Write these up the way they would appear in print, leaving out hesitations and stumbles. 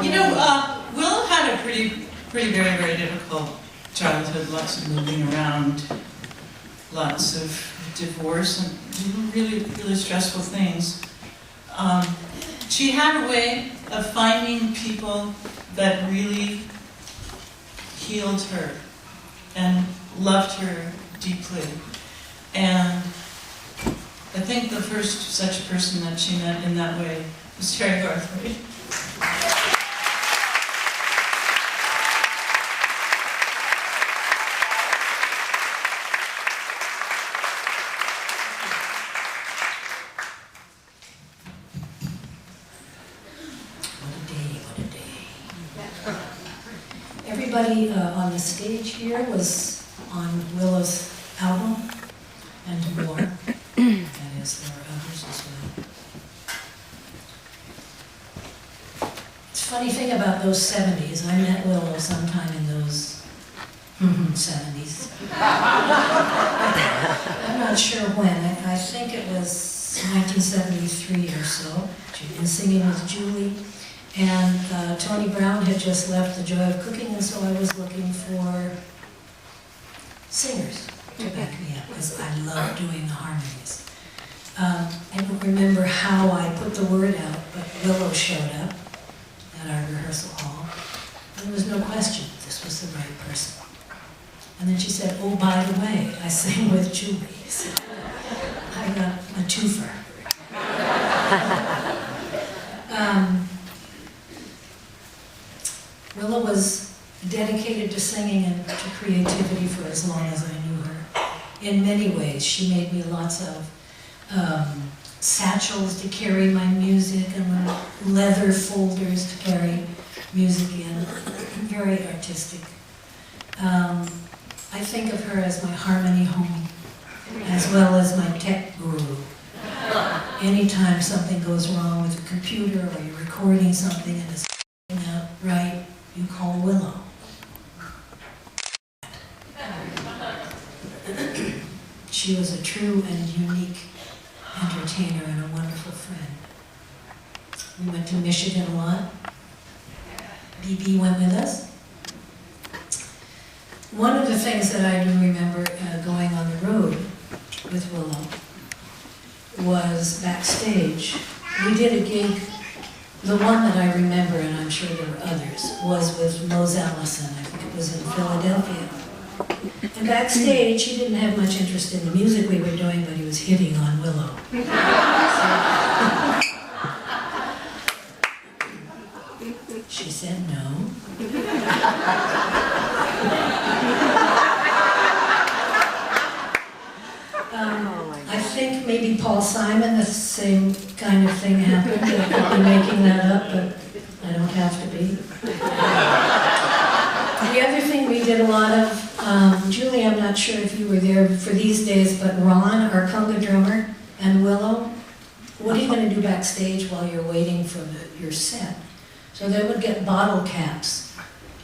You know, Willow had a very, very difficult childhood, lots of moving around, lots of divorce, and really, really stressful things. She had a way of finding people that really healed her and loved her deeply. And I think the first such person that she met in that way was Terry Garthwaite. Everybody on the stage here was on Willow's album, and more. That is, there are others as well. It's a funny thing about those 70s. I met Willow sometime in those 70s. I'm not sure when. I think it was 1973 or so. She'd been singing with Julie. And Tony Brown had just left The Joy of Cooking, and so I was looking for singers to back me up, because I love doing the harmonies. I don't remember how I put the word out, but Willow showed up at our rehearsal hall, and there was no question this was the right person. And then she said, "Oh, by the way, I sing with Julie." So I got a twofer. Willow was dedicated to singing and to creativity for as long as I knew her. In many ways, she made me lots of satchels to carry my music and leather folders to carry music in. Very artistic. I think of her as my harmony homie, as well as my tech guru. Anytime something goes wrong with a computer or you're recording something and it's out right, you call Willow. She was a true and unique entertainer and a wonderful friend. We went to Michigan a lot. BB went with us. One of the things that I do remember going on the road with Willow was backstage. We did a gig. The one that I remember, and I'm sure there were others, was with Mose Allison. I think it was in Philadelphia. And backstage, he didn't have much interest in the music we were doing, but he was hitting on Willow. She said no. I think maybe Paul Simon, the same kind of thing happened. I could be making that up, but I don't have to be. The other thing we did a lot of, Julie, I'm not sure if you were there for these days, but Ron, our conga drummer, and Willow, what are you going to do backstage while you're waiting for your set? So they would get bottle caps,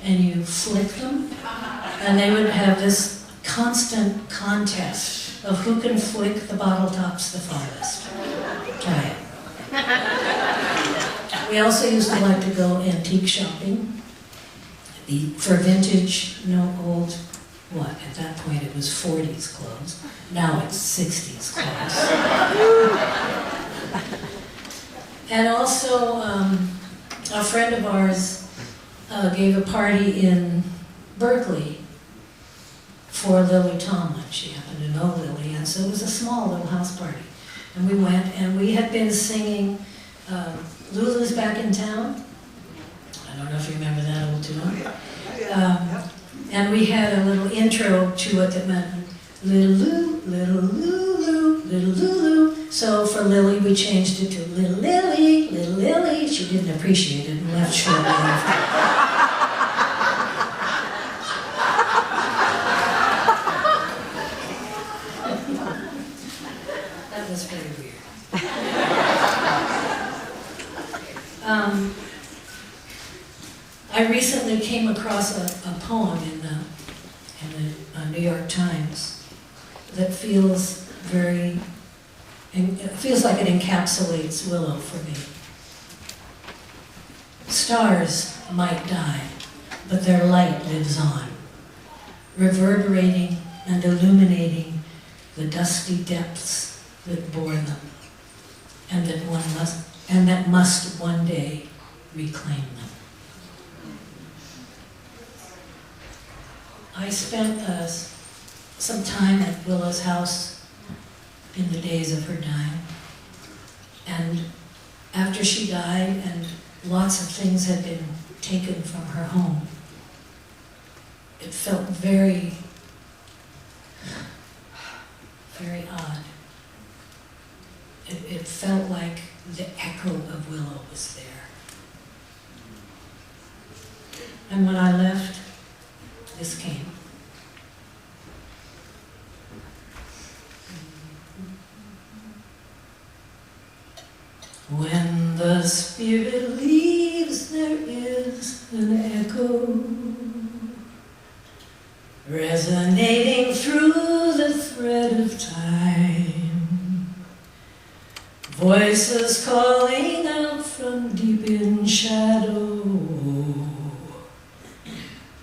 and you flick them, and they would have this constant contest of who can flick the bottle tops the farthest. Try it. We also used to like to go antique shopping for vintage, old, what? At that point it was 40s clothes. Now it's 60s clothes. And also, a friend of ours gave a party in Berkeley for Lily Tomlin. She happened to know Lily, and so it was a small little house party. And we went, and we had been singing Lulu's Back in Town. I don't know if you remember that old tune. And we had a little intro to it that meant little Lou, little Lulu, little Lulu. So for Lily, we changed it to little Lily, little Lily. She didn't appreciate it and left shortly after. That was very weird. I recently came across a poem in the New York Times that feels very, it feels like it encapsulates Willow for me. Stars might die, but their light lives on, reverberating and illuminating the dusty depths that bore them, and that must one day reclaim them. I spent some time at Willow's house in the days of her dying, and after she died and lots of things had been taken from her home, it felt very, very odd. It felt like the echo of Willow was there. And when I left, this came. When the spirit leaves, there is an echo, resonating through the thread of time. Voices calling out from deep in shadow,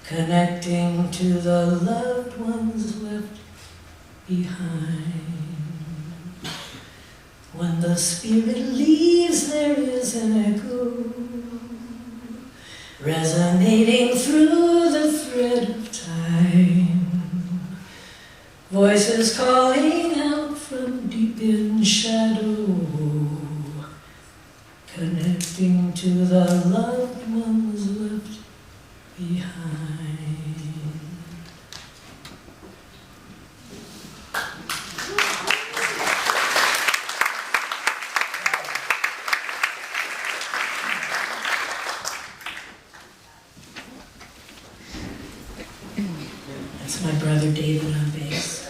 connecting to the loved ones left behind. When the spirit leaves, there is an echo, resonating through the thread of time. Voices calling out from deep in shadow, connecting to the loved ones left behind. That's my brother David on bass.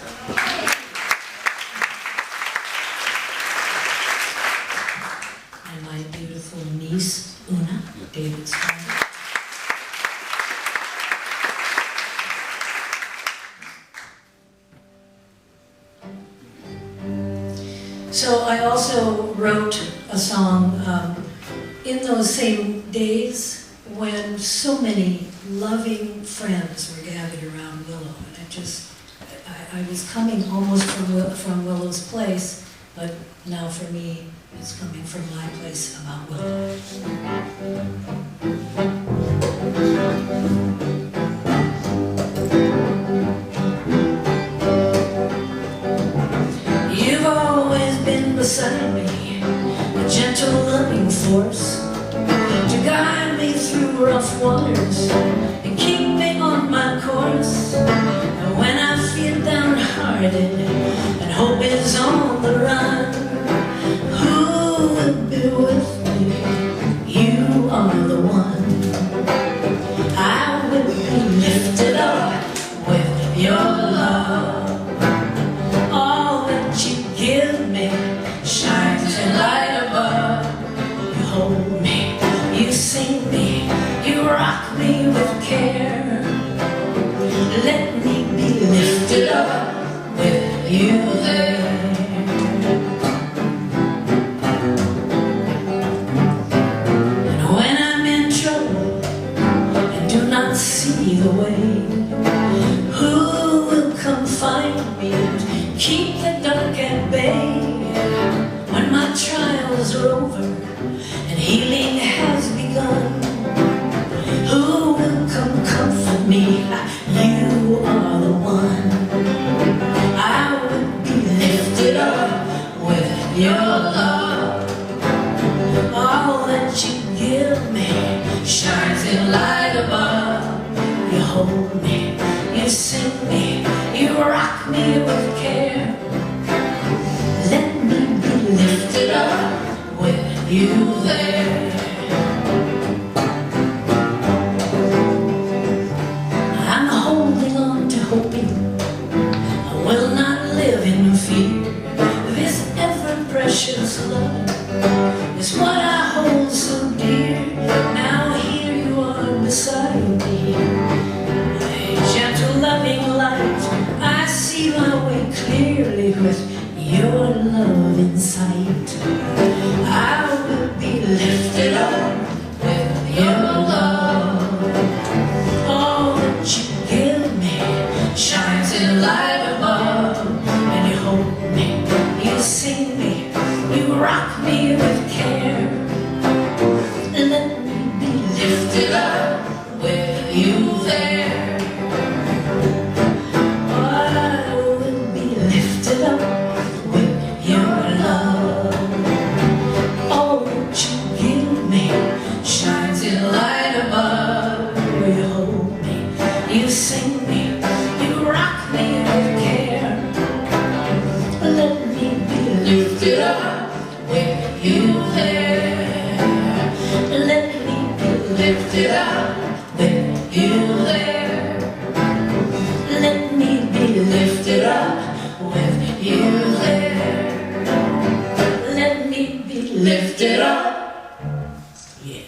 And my beautiful niece, Oona, David's friend. So I also wrote a song in those same days when so many loving friends were gathered around Willow, and I was coming almost from Willow's place, but now for me it's coming from my place about Willow. You've always been beside me, a gentle loving force, to guide me through rough waters and keep me on my course. And when I feel downhearted and hope is on the run, who will be with me? You are the one. I will be lifted up with your love. All that you give me shines a light above. You hold me, you sing me, you rock me with care. Let me be lifted up with you there. And when I'm in trouble and do not see the way, who will come find me and keep the dark at bay? When my trials are over and healing has begun, who will come comfort me? You are the one. I will be lifted up with your love. All that you give me shines in light above. You hold me, you sing me, you rock me with care. Let me be lifted up with you there. I'm holding on to hoping I will not live in fear. This ever-precious love is what I hold so dear. Now here you are beside me, a gentle loving light. I see my way clearly with your love in sight. I will be lifted up with your sing me, you rock me with care. Let me be lifted up with you there. Oh, I will be lifted up with your love. Oh, won't you give me shining light above? You hold me, you sing me, you rock me with care. Let me be lifted up with you there. Let me be lifted up with you there. Let me be lifted up with you there. Let me be lifted up. Yeah.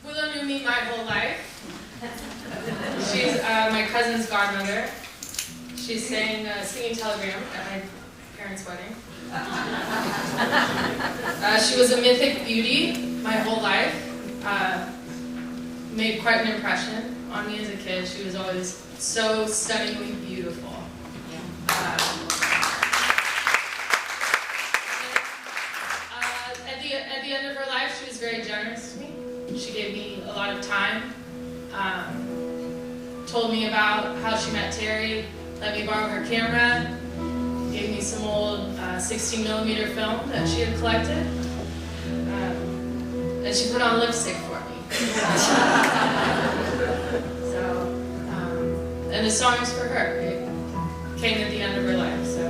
Willow knew me my whole life. She's my cousin's godmother. She sang Singing Telegram at my parents' wedding. She was a mythic beauty my whole life. Made quite an impression on me as a kid. She was always so stunningly beautiful. At the end of her life, she was very generous to me. She gave me a lot of time, told me about how she met Terry, let me borrow her camera, gave me some old 16mm film that she had collected, and she put on lipstick for me. So, and the song is for her. It came at the end of her life, so.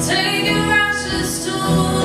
Take your ashes to